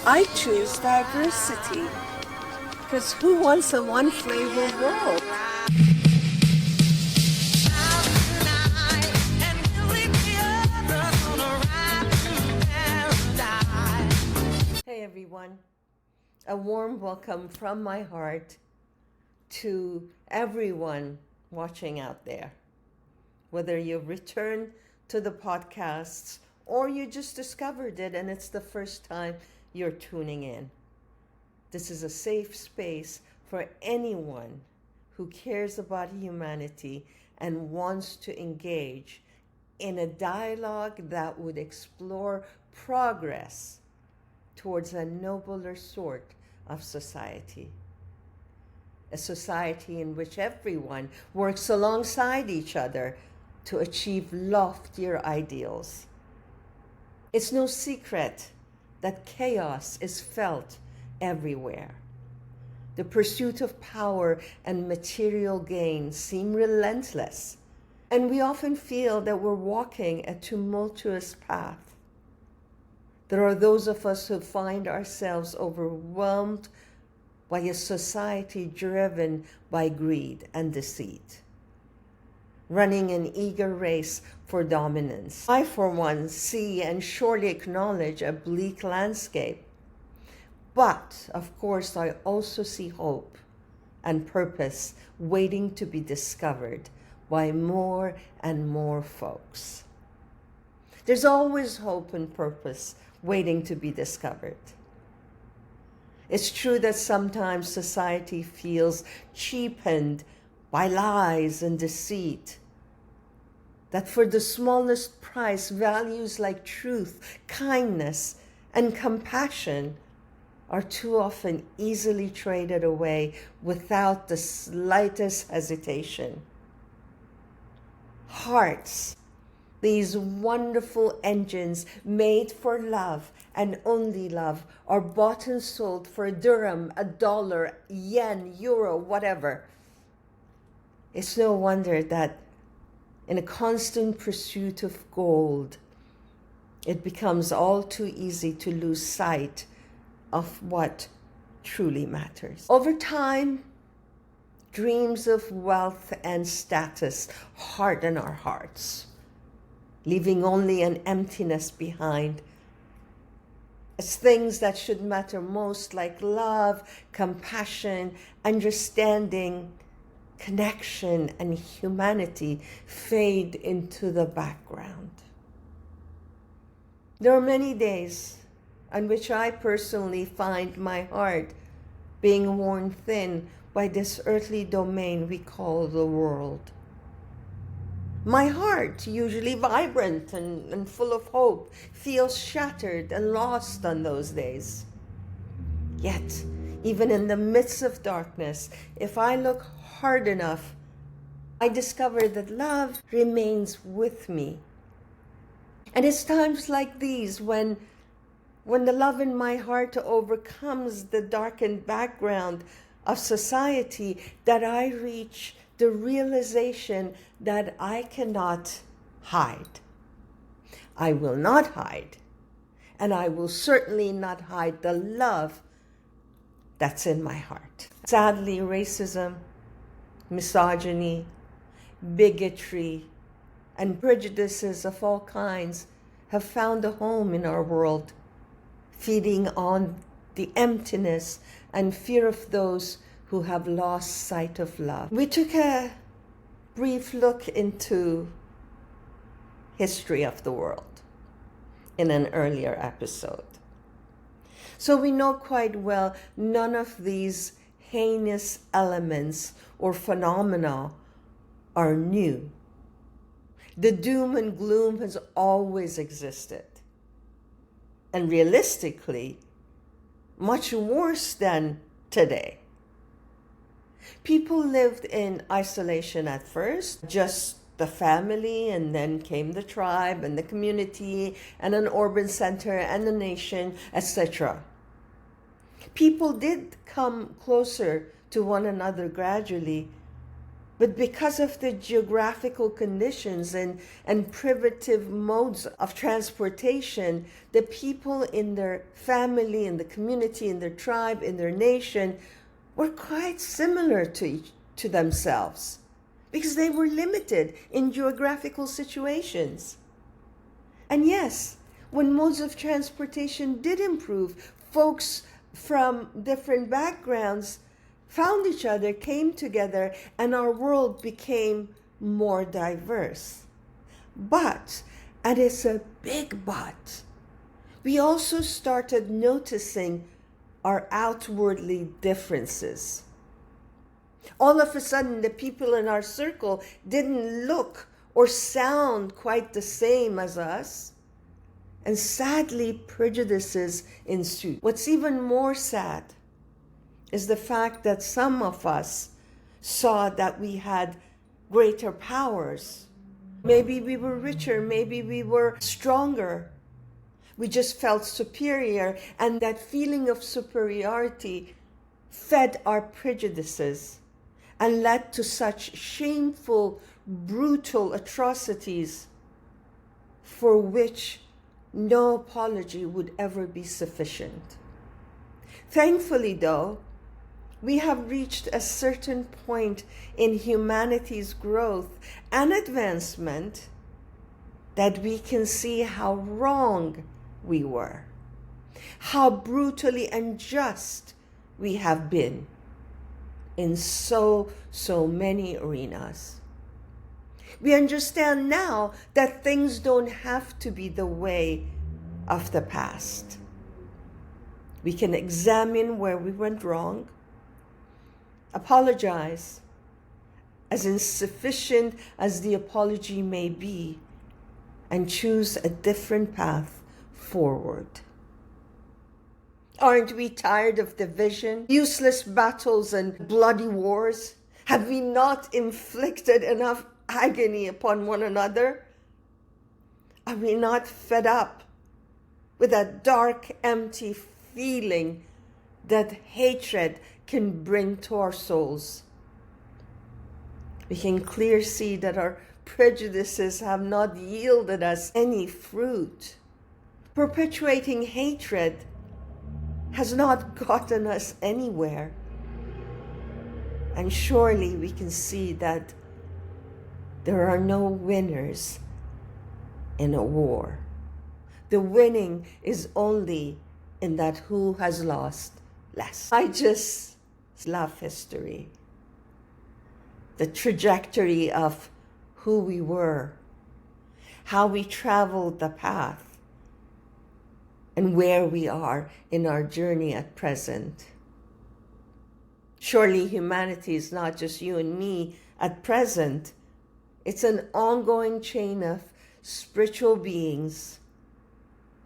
I choose diversity, because who wants a one-flavor world? Hey everyone, a warm welcome from my heart to everyone watching out there. Whether you've returned to the podcasts or you just discovered it and it's the first time you're tuning in. This is a safe space for anyone who cares about humanity and wants to engage in a dialogue that would explore progress towards a nobler sort of society. A society in which everyone works alongside each other to achieve loftier ideals. It's no secret that chaos is felt everywhere. The pursuit of power and material gain seem relentless, and we often feel that we're walking a tumultuous path. There are those of us who find ourselves overwhelmed by a society driven by greed and deceit, running an eager race for dominance. I, for one, see and surely acknowledge a bleak landscape. But, of course, I also see hope and purpose waiting to be discovered by more and more folks. There's always hope and purpose waiting to be discovered. It's true that sometimes society feels cheapened by lies and deceit, that for the smallest price, values like truth, kindness, and compassion are too often easily traded away without the slightest hesitation. Hearts, these wonderful engines made for love and only love, are bought and sold for a dirham, a dollar, yen, euro, whatever. It's no wonder that in a constant pursuit of gold, it becomes all too easy to lose sight of what truly matters. Over time, dreams of wealth and status harden our hearts, leaving only an emptiness behind. As things that should matter most, like love, compassion, understanding, connection, and humanity, fade into the background. There are many days on which I personally find my heart being worn thin by this earthly domain we call the world. My heart, usually vibrant and full of hope, feels shattered and lost on those days. Yet, even in the midst of darkness, if I look hard enough, I discover that love remains with me. And it's times like these when the love in my heart overcomes the darkened background of society that I reach the realization that I cannot hide. I will not hide, and I will certainly not hide the love that's in my heart. Sadly, racism, misogyny, bigotry, and prejudices of all kinds have found a home in our world, feeding on the emptiness and fear of those who have lost sight of love. We took a brief look into history of the world in an earlier episode. So we know quite well none of these heinous elements or phenomena are new. The doom and gloom has always existed. And realistically, much worse than today. People lived in isolation at first, just the family, and then came the tribe and the community and an urban center and the nation, etc. People did come closer to one another gradually, But because of the geographical conditions and primitive modes of transportation, the people in their family, in the community, in their tribe, in their nation were quite similar to themselves because they were limited in geographical situations. And yes, when modes of transportation did improve, folks from different backgrounds found each other, came together, and our world became more diverse. But, and it's a big but, we also started noticing our outwardly differences. All of a sudden, the people in our circle didn't look or sound quite the same as us. And sadly, prejudices ensued. What's even more sad is the fact that some of us saw that we had greater powers. Maybe we were richer, maybe we were stronger. We just felt superior, and that feeling of superiority fed our prejudices and led to such shameful, brutal atrocities for which no apology would ever be sufficient. Thankfully, though, we have reached a certain point in humanity's growth and advancement that we can see how wrong we were, how brutally unjust we have been in so many arenas. We understand now that things don't have to be the way of the past. We can examine where we went wrong, apologize, as insufficient as the apology may be, and choose a different path forward. Aren't we tired of division, useless battles, and bloody wars? Have we not inflicted enough agony upon one another? Are we not fed up with that dark, empty feeling that hatred can bring to our souls? We can clearly see that our prejudices have not yielded us any fruit. Perpetuating hatred has not gotten us anywhere. And surely we can see that there are no winners in a war. The winning is only in that who has lost less. I just love history. The trajectory of who we were, how we traveled the path, and where we are in our journey at present. Surely humanity is not just you and me at present. It's an ongoing chain of spiritual beings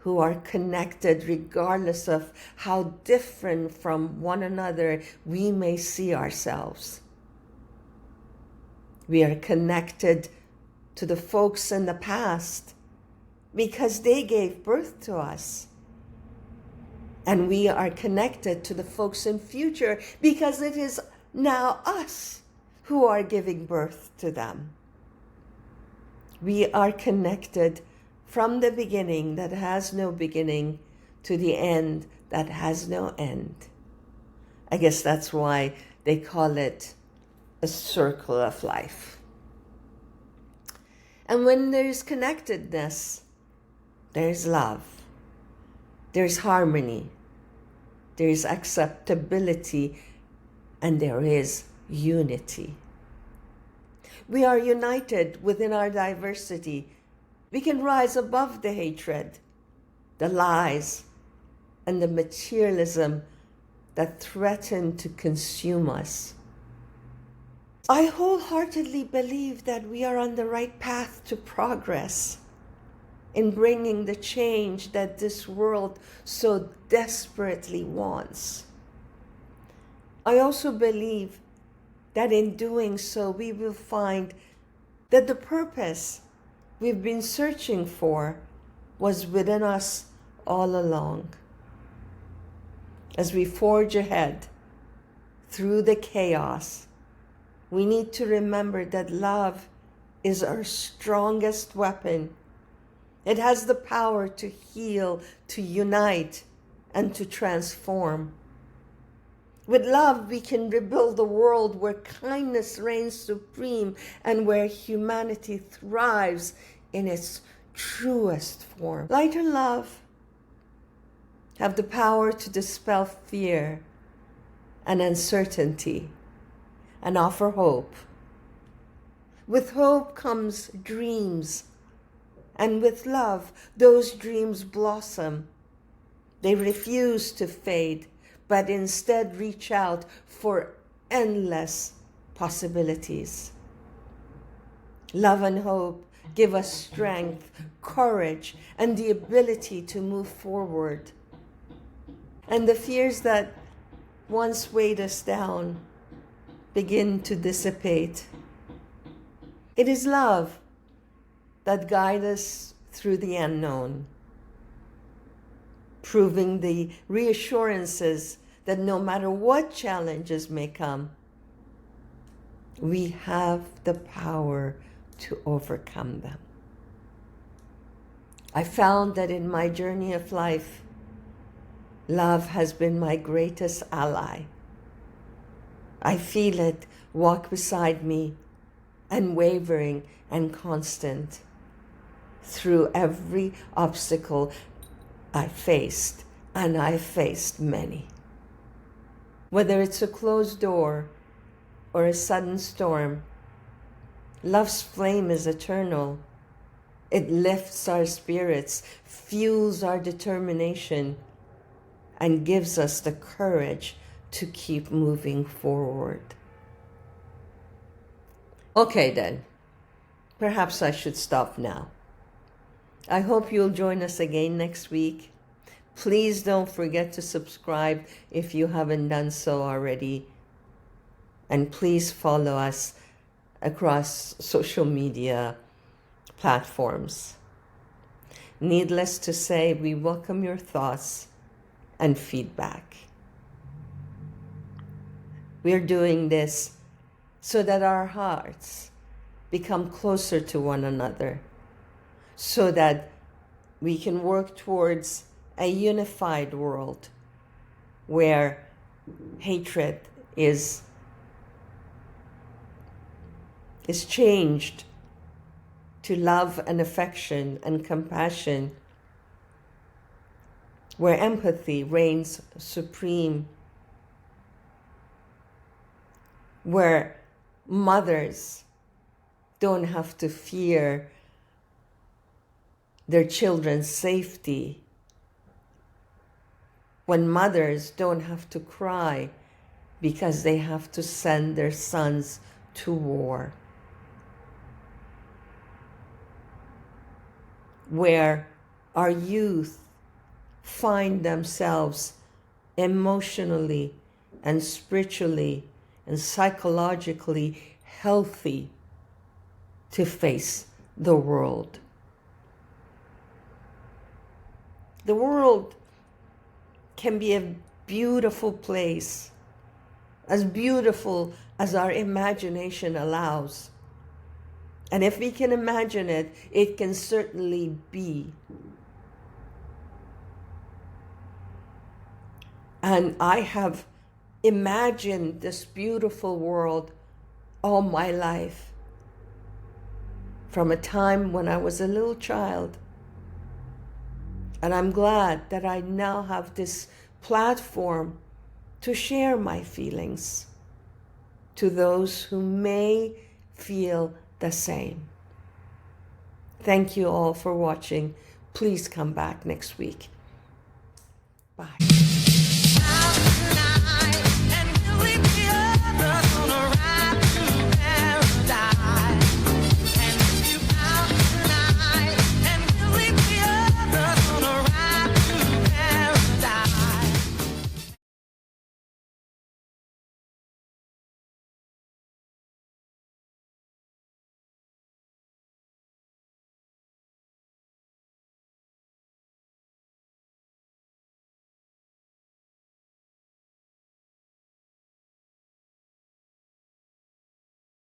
who are connected regardless of how different from one another we may see ourselves. We are connected to the folks in the past because they gave birth to us. And we are connected to the folks in future because it is now us who are giving birth to them. We are connected from the beginning that has no beginning to the end that has no end. I guess that's why they call it a circle of life. And when there's connectedness, there's love, there's harmony, there's acceptability, and there is unity. We are united within our diversity. We can rise above the hatred, the lies, and the materialism that threaten to consume us. I wholeheartedly believe that we are on the right path to progress in bringing the change that this world so desperately wants. I also believe that in doing so, we will find that the purpose we've been searching for was within us all along. As we forge ahead through the chaos we need to remember that love is our strongest weapon. It has the power to heal, to unite, and to transform. With love, we can rebuild a world where kindness reigns supreme and where humanity thrives in its truest form. Light and love have the power to dispel fear and uncertainty and offer hope. With hope comes dreams, and with love, those dreams blossom. They refuse to fade, but instead reach out for endless possibilities. Love and hope give us strength, courage, and the ability to move forward. And the fears that once weighed us down begin to dissipate. It is love that guides us through the unknown, proving the reassurances that no matter what challenges may come, we have the power to overcome them. I found that in my journey of life, love has been my greatest ally. I feel it walk beside me, unwavering and constant, through every obstacle I faced, and I faced many. Whether it's a closed door or a sudden storm, love's flame is eternal. It lifts our spirits, fuels our determination, and gives us the courage to keep moving forward. Okay then, perhaps I should stop now. I hope you'll join us again next week. Please don't forget to subscribe if you haven't done so already. And please follow us across social media platforms. Needless to say, we welcome your thoughts and feedback. We're doing this so that our hearts become closer to one another, so that we can work towards a unified world where hatred is changed to love and affection and compassion, where empathy reigns supreme, where mothers don't have to fear their children's safety, when mothers don't have to cry because they have to send their sons to war, where our youth find themselves emotionally and spiritually and psychologically healthy to face the world. The world can be a beautiful place, as beautiful as our imagination allows. And if we can imagine it, it can certainly be. And I have imagined this beautiful world all my life, from a time when I was a little child. And I'm glad that I now have this platform to share my feelings to those who may feel the same. Thank you all for watching. Please come back next week.